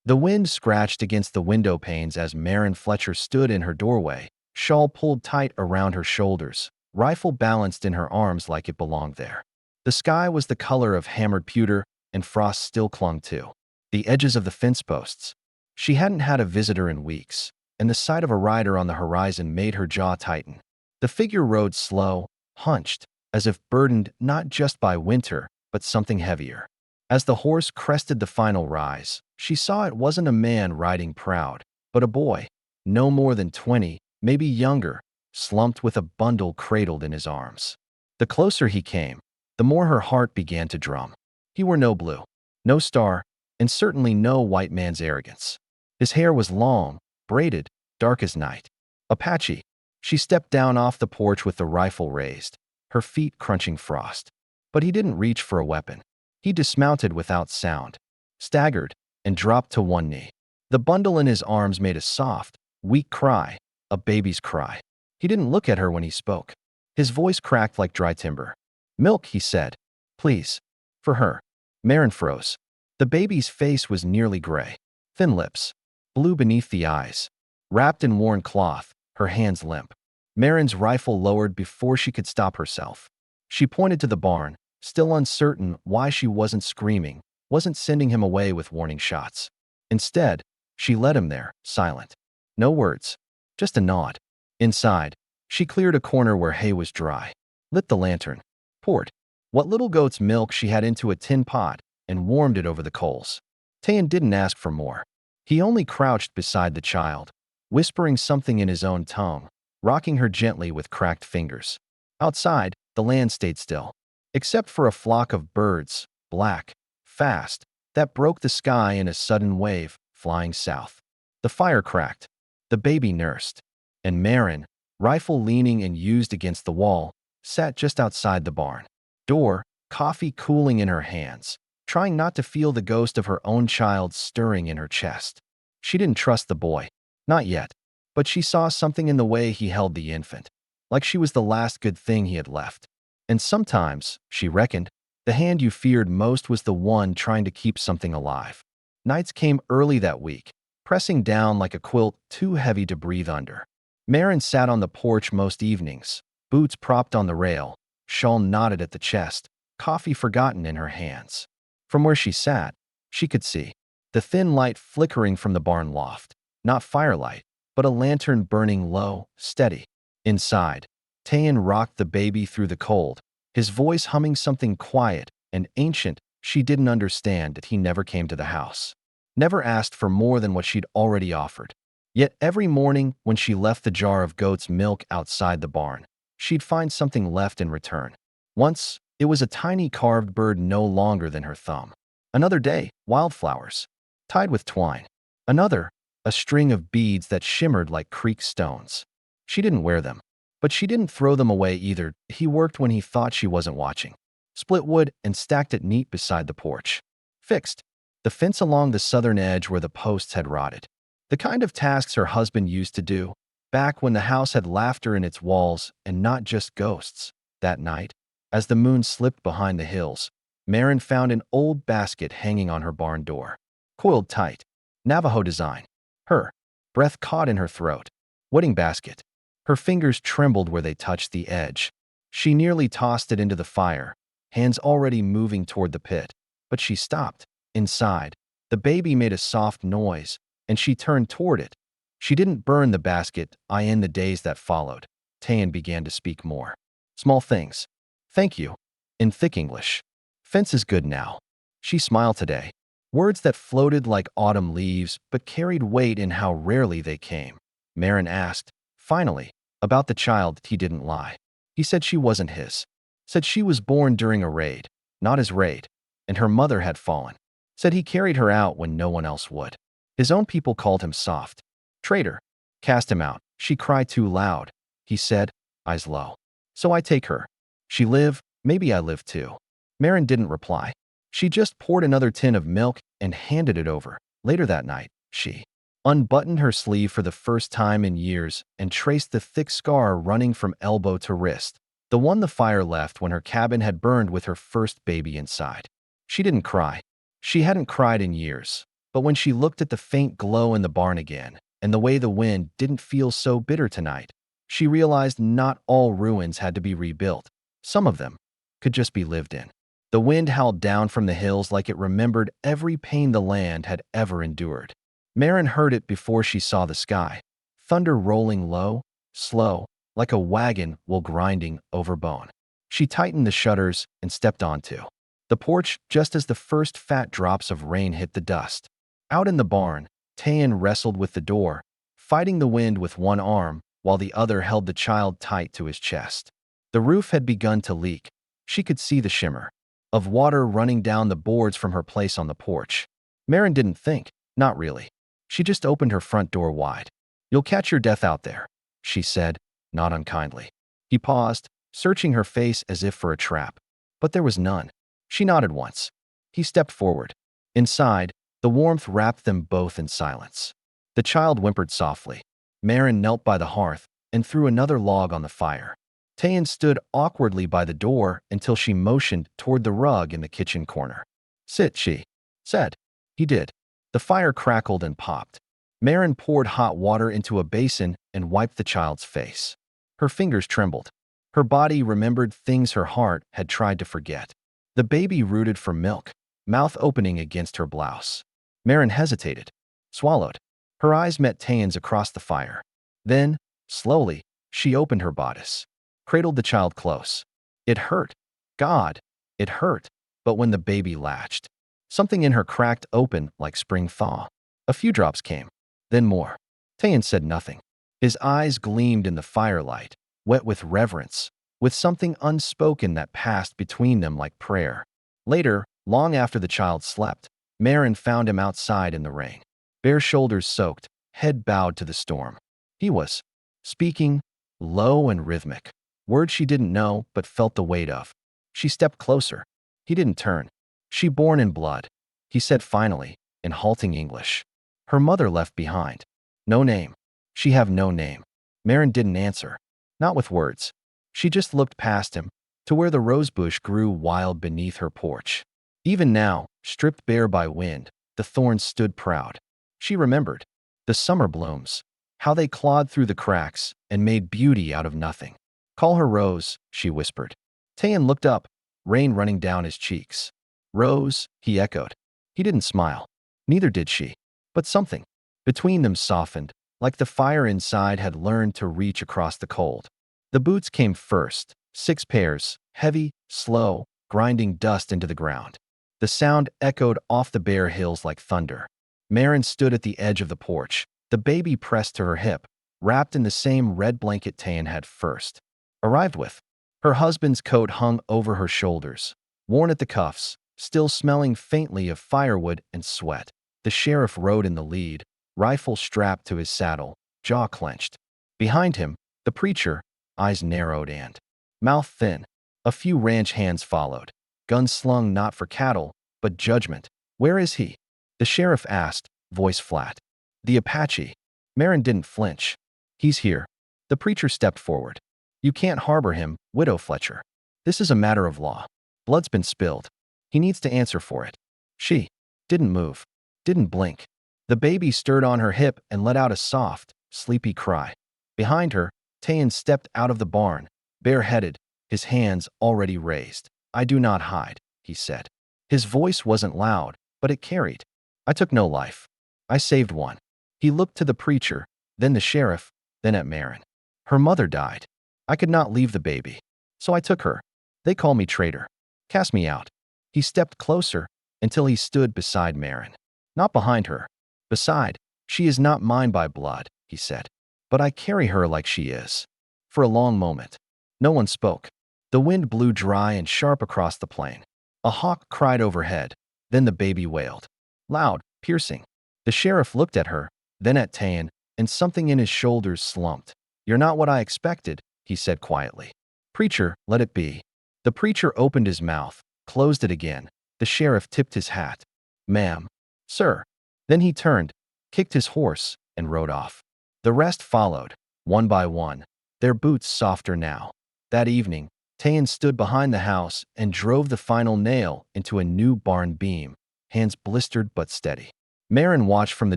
The wind scratched against the window panes as Maren Fletcher stood in her doorway, shawl pulled tight around her shoulders, rifle balanced in her arms like it belonged there. The sky was the color of hammered pewter, and frost still clung to the edges of the fence posts. She hadn't had a visitor in weeks, and the sight of a rider on the horizon made her jaw tighten. The figure rode slow, hunched, as if burdened not just by winter, but something heavier. As the horse crested the final rise, she saw it wasn't a man riding proud, but a boy, no more than 20, maybe younger, slumped with a bundle cradled in his arms. The closer he came, the more her heart began to drum. He wore no blue, no star, and certainly no white man's arrogance. His hair was long, braided, dark as night. Apache. She stepped down off the porch with the rifle raised, her feet crunching frost. But he didn't reach for a weapon. He dismounted without sound, staggered, and dropped to one knee. The bundle in his arms made a soft, weak cry, a baby's cry. He didn't look at her when he spoke. His voice cracked like dry timber. "Milk," he said. "Please." For her. Maren froze. The baby's face was nearly gray. Thin lips, blue beneath the eyes. Wrapped in worn cloth, her hands limp. Maren's rifle lowered before she could stop herself. She pointed to the barn, still uncertain why she wasn't screaming, wasn't sending him away with warning shots. Instead, she led him there, silent. No words, just a nod. Inside, she cleared a corner where hay was dry, lit the lantern, poured what little goat's milk she had into a tin pot, and warmed it over the coals. Tayan didn't ask for more. He only crouched beside the child, whispering something in his own tongue, rocking her gently with cracked fingers. Outside, the land stayed still, except for a flock of birds, black, fast, that broke the sky in a sudden wave, flying south. The fire cracked. The baby nursed. And Maren, rifle leaning and used against the wall, sat just outside the barn door, coffee cooling in her hands, trying not to feel the ghost of her own child stirring in her chest. She didn't trust the boy. Not yet. But she saw something in the way he held the infant, like she was the last good thing he had left. And sometimes, she reckoned, the hand you feared most was the one trying to keep something alive. Nights came early that week, pressing down like a quilt too heavy to breathe under. Maren sat on the porch most evenings, boots propped on the rail, shawl knotted at the chest, coffee forgotten in her hands. From where she sat, she could see the thin light flickering from the barn loft, not firelight, but a lantern burning low, steady. Inside, Tayan rocked the baby through the cold, his voice humming something quiet and ancient she didn't understand that he never came to the house. Never asked for more than what she'd already offered. Yet every morning when she left the jar of goat's milk outside the barn, she'd find something left in return. Once, it was a tiny carved bird no longer than her thumb. Another day, wildflowers, tied with twine. Another, a string of beads that shimmered like creek stones. She didn't wear them, but she didn't throw them away either. He worked when he thought she wasn't watching. Split wood and stacked it neat beside the porch. Fixed the fence along the southern edge where the posts had rotted. The kind of tasks her husband used to do, back when the house had laughter in its walls and not just ghosts. That night, as the moon slipped behind the hills, Maren found an old basket hanging on her barn door. Coiled tight, Navajo design. Her breath caught in her throat. Wedding basket. Her fingers trembled where they touched the edge. She nearly tossed it into the fire, hands already moving toward the pit. But she stopped. Inside, the baby made a soft noise, and she turned toward it. She didn't burn the basket. In the days that followed, Tayan began to speak more. Small things. Thank you. In thick English. Fence is good now. She smiled today. Words that floated like autumn leaves but carried weight in how rarely they came. Maren asked, finally, about the child. He didn't lie. He said she wasn't his. Said she was born during a raid, not his raid, and her mother had fallen. Said he carried her out when no one else would. His own people called him soft. Traitor. Cast him out. She cried too loud. He said, eyes low. So I take her. She live, maybe I live too. Maren didn't reply. She just poured another tin of milk and handed it over. Later that night, she unbuttoned her sleeve for the first time in years and traced the thick scar running from elbow to wrist, the one the fire left when her cabin had burned with her first baby inside. She didn't cry. She hadn't cried in years, But when she looked at the faint glow in the barn again, and the way the wind didn't feel so bitter tonight, she realized not all ruins had to be rebuilt. Some of them could just be lived in. The wind howled down from the hills like it remembered every pain the land had ever endured. Maren heard it before she saw the sky, thunder rolling low, slow, like a wagon while grinding over bone. She tightened the shutters and stepped onto the porch just as the first fat drops of rain hit the dust. Out in the barn, Tayan wrestled with the door, fighting the wind with one arm while the other held the child tight to his chest. The roof had begun to leak. She could see the shimmer of water running down the boards from her place on the porch. Maren didn't think, not really. She just opened her front door wide. "You'll catch your death out there," she said, not unkindly. He paused, searching her face as if for a trap. But there was none. She nodded once. He stepped forward. Inside, the warmth wrapped them both in silence. The child whimpered softly. Maren knelt by the hearth and threw another log on the fire. Tayan stood awkwardly by the door until she motioned toward the rug in the kitchen corner. "Sit," she said. He did. The fire crackled and popped. Maren poured hot water into a basin and wiped the child's face. Her fingers trembled. Her body remembered things her heart had tried to forget. The baby rooted for milk, mouth opening against her blouse. Maren hesitated, swallowed. Her eyes met Tayan's across the fire. Then, slowly, she opened her bodice, cradled the child close. It hurt. God, it hurt. But when the baby latched, something in her cracked open like spring thaw. A few drops came, then more. Tayan said nothing. His eyes gleamed in the firelight, wet with reverence, with something unspoken that passed between them like prayer. Later, long after the child slept, Maren found him outside in the rain, bare shoulders soaked, head bowed to the storm. He was speaking, low and rhythmic, words she didn't know but felt the weight of. She stepped closer. He didn't turn. "She born in blood," he said finally, in halting English. "Her mother left behind. No name. She have no name." Maren didn't answer, not with words. She just looked past him, to where the rosebush grew wild beneath her porch. Even now, stripped bare by wind, the thorns stood proud. She remembered the summer blooms, how they clawed through the cracks and made beauty out of nothing. "Call her Rose," she whispered. Tayan looked up, rain running down his cheeks. "Rose," he echoed. He didn't smile. Neither did she. But something between them softened, like the fire inside had learned to reach across the cold. The boots came first, 6 pairs, heavy, slow, grinding dust into the ground. The sound echoed off the bare hills like thunder. Maren stood at the edge of the porch, the baby pressed to her hip, wrapped in the same red blanket Tayan had first arrived with. Her husband's coat hung over her shoulders, worn at the cuffs, still smelling faintly of firewood and sweat. The sheriff rode in the lead, rifle strapped to his saddle, jaw clenched. Behind him, the preacher, eyes narrowed and mouth thin. A few ranch hands followed, guns slung not for cattle, but judgment. "Where is he?" the sheriff asked, voice flat. "The Apache." Maren didn't flinch. "He's here." The preacher stepped forward. "You can't harbor him, Widow Fletcher. This is a matter of law. Blood's been spilled. He needs to answer for it." She didn't move, didn't blink. The baby stirred on her hip and let out a soft, sleepy cry. Behind her, Tayan stepped out of the barn, bareheaded, his hands already raised. "I do not hide," he said. His voice wasn't loud, but it carried. "I took no life. I saved one." He looked to the preacher, then the sheriff, then at Maren. "Her mother died. I could not leave the baby. So I took her. They call me traitor. Cast me out." He stepped closer until he stood beside Maren. Not behind her. "Beside, she is not mine by blood," he said. "But I carry her like she is." For a long moment, no one spoke. The wind blew dry and sharp across the plain. A hawk cried overhead. Then the baby wailed. Loud, piercing. The sheriff looked at her, then at Tayan, and something in his shoulders slumped. "You're not what I expected," he said quietly. "Preacher, let it be." The preacher opened his mouth, closed it again. The sheriff tipped his hat. "Ma'am." "Sir." Then he turned, kicked his horse, and rode off. The rest followed, one by one, their boots softer now. That evening, Tayan stood behind the house and drove the final nail into a new barn beam, hands blistered but steady. Maren watched from the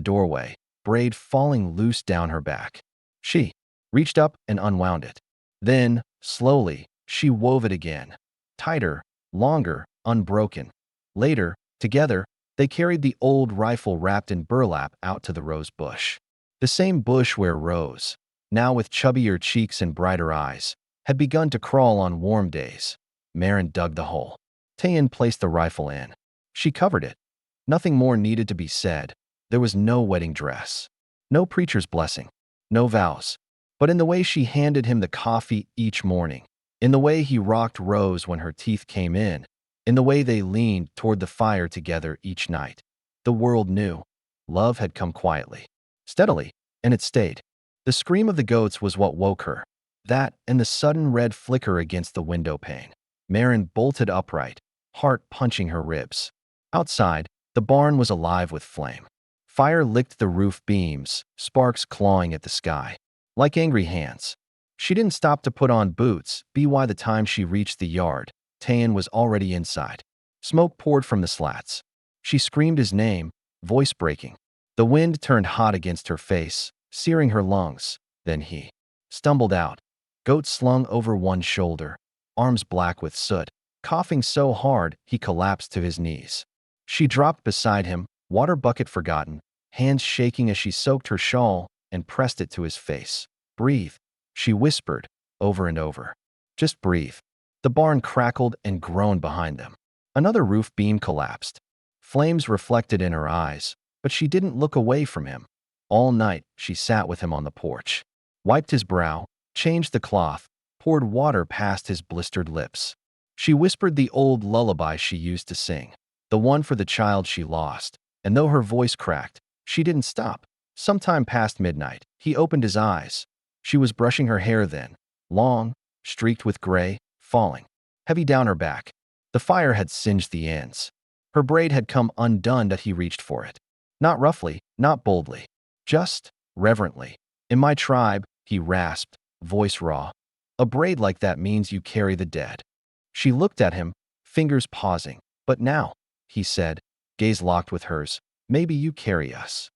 doorway, braid falling loose down her back. She reached up and unwound it. Then, slowly, she wove it again. Tighter, longer, unbroken. Later, together, they carried the old rifle wrapped in burlap out to the rose bush. The same bush where Rose, now with chubbier cheeks and brighter eyes, had begun to crawl on warm days. Maren dug the hole. Tayan placed the rifle in. She covered it. Nothing more needed to be said. There was no wedding dress, no preacher's blessing, no vows. But in the way she handed him the coffee each morning, in the way he rocked Rose when her teeth came in the way they leaned toward the fire together each night, the world knew. Love had come quietly, steadily, and it stayed. The scream of the goats was what woke her. That and the sudden red flicker against the window pane. Maren bolted upright, heart punching her ribs. Outside, the barn was alive with flame. Fire licked the roof beams, sparks clawing at the sky. Like angry hands. She didn't stop to put on boots, by the time she reached the yard, Tayan was already inside. Smoke poured from the slats. She screamed his name, voice breaking. The wind turned hot against her face, searing her lungs. Then he stumbled out. Goat slung over one shoulder, arms black with soot, coughing so hard he collapsed to his knees. She dropped beside him, water bucket forgotten, hands shaking as she soaked her shawl and pressed it to his face. Breathe, she whispered, over and over. Just breathe. The barn crackled and groaned behind them. Another roof beam collapsed. Flames reflected in her eyes, but she didn't look away from him. All night, she sat with him on the porch, wiped his brow, changed the cloth, poured water past his blistered lips. She whispered the old lullaby she used to sing, the one for the child she lost, and though her voice cracked, she didn't stop. Sometime past midnight, he opened his eyes. She was brushing her hair then, long, streaked with gray, falling heavy down her back. The fire had singed the ends. Her braid had come undone that he reached for it. Not roughly, not boldly, just reverently. In my tribe, he rasped, voice raw. A braid like that means you carry the dead. She looked at him, fingers pausing. But now, he said, gaze locked with hers, maybe you carry us.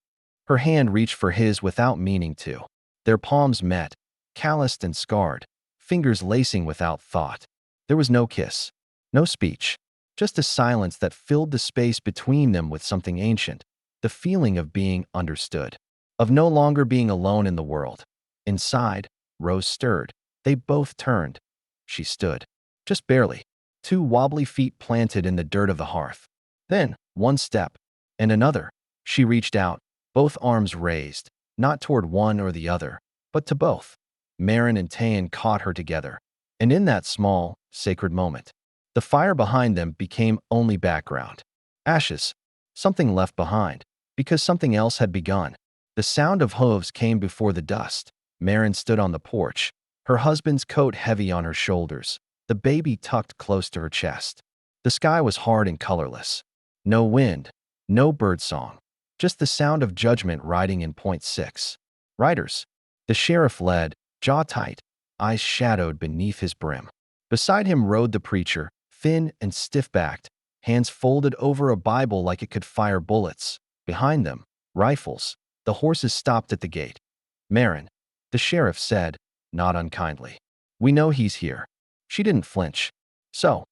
Her hand reached for his without meaning to. Their palms met, calloused and scarred, fingers lacing without thought. There was no kiss, no speech, just a silence that filled the space between them with something ancient, the feeling of being understood, of no longer being alone in the world. Inside, Rose stirred. They both turned. She stood, just barely, 2 wobbly feet planted in the dirt of the hearth. Then, one step, and another. She reached out, both arms raised, not toward one or the other, but to both. Maren and Tayan caught her together, and in that small, sacred moment, the fire behind them became only background. Ashes, something left behind, because something else had begun. The sound of hooves came before the dust. Maren stood on the porch, her husband's coat heavy on her shoulders, the baby tucked close to her chest. The sky was hard and colorless. No wind, no birdsong, just the sound of judgment riding in .6. Riders. The sheriff led, jaw tight, eyes shadowed beneath his brim. Beside him rode the preacher, thin and stiff-backed, hands folded over a Bible like it could fire bullets. Behind them, rifles. The horses stopped at the gate. Maren, the sheriff said, not unkindly. We know he's here. She didn't flinch. So,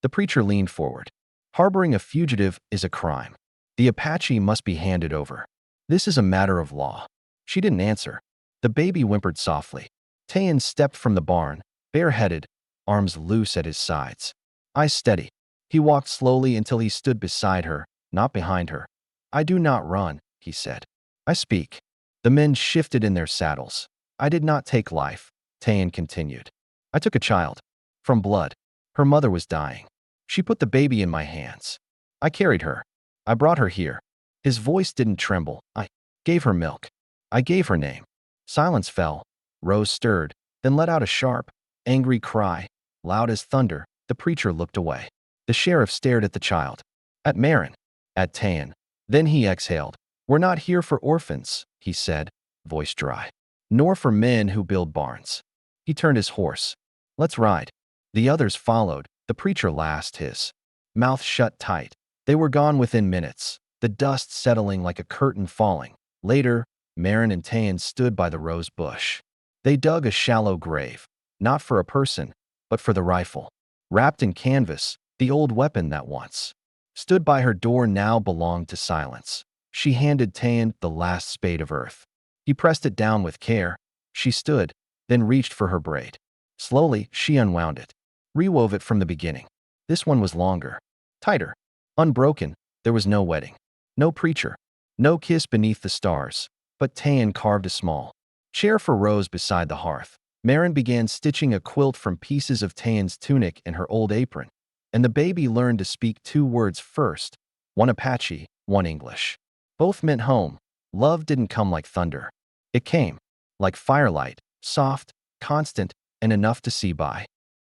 the preacher leaned forward. Harboring a fugitive is a crime. The Apache must be handed over. This is a matter of law. She didn't answer. The baby whimpered softly. Tayan stepped from the barn, bareheaded, arms loose at his sides. Eyes steady. He walked slowly until he stood beside her, not behind her. I do not run, he said. I speak. The men shifted in their saddles. I did not take life, Tayan continued. I took a child. From blood. Her mother was dying. She put the baby in my hands. I carried her. I brought her here. His voice didn't tremble. I gave her milk. I gave her name. Silence fell. Rose stirred, then let out a sharp, angry cry. Loud as thunder, the preacher looked away. The sheriff stared at the child. At Maren. At Tayan. Then he exhaled. We're not here for orphans, he said, voice dry. Nor for men who build barns. He turned his horse. Let's ride. The others followed. The preacher last, his mouth shut tight. They were gone within minutes. the dust settling like a curtain falling. Later, Maren and Tayan stood by the rose bush. They dug a shallow grave, not for a person, but for the rifle. Wrapped in canvas, the old weapon that once stood by her door now belonged to silence. She handed Tayan the last spade of earth. He pressed it down with care. She stood, then reached for her braid. Slowly, she unwound it, rewove it from the beginning. This one was longer, tighter, unbroken. There was no wedding, no preacher, no kiss beneath the stars, but Tayan carved a small chair for Rose beside the hearth. Maren began stitching a quilt from pieces of Tayan's tunic and her old apron, and the baby learned to speak 2 words first, one Apache, one English. Both meant home. Love didn't come like thunder. It came like firelight, soft, constant, and enough to see by.